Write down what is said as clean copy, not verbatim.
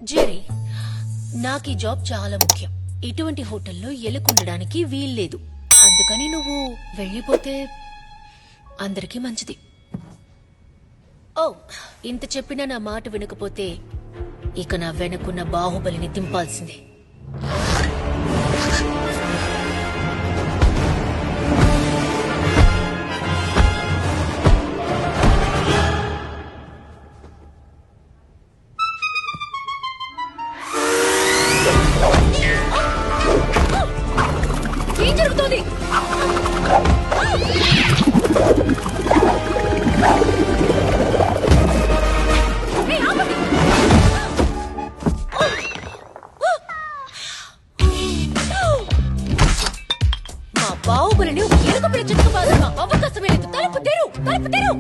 జెరీ, నాకు ఈ జాబ్ చాలా ముఖ్యం. ఇటువంటి హోటల్లో ఎలుకుండడానికి వీల్లేదు. అందుకని నువ్వు వెళ్ళిపోతే అందరికీ మంచిది. ఓ, ఇంత చెప్పినా నా మాట వినకపోతే ఇక నా వెనకున్న బాహుబలిని దింపాల్సిందే. ఏం జరుగుతోంది? ఏయ్, ఆపండి! మా బాహుబలిని ఎలుక పిల్ల చెట్టుకు బాధగా అవకాశమే లేదు. తలుపు తెరు! తలుపు తెరు!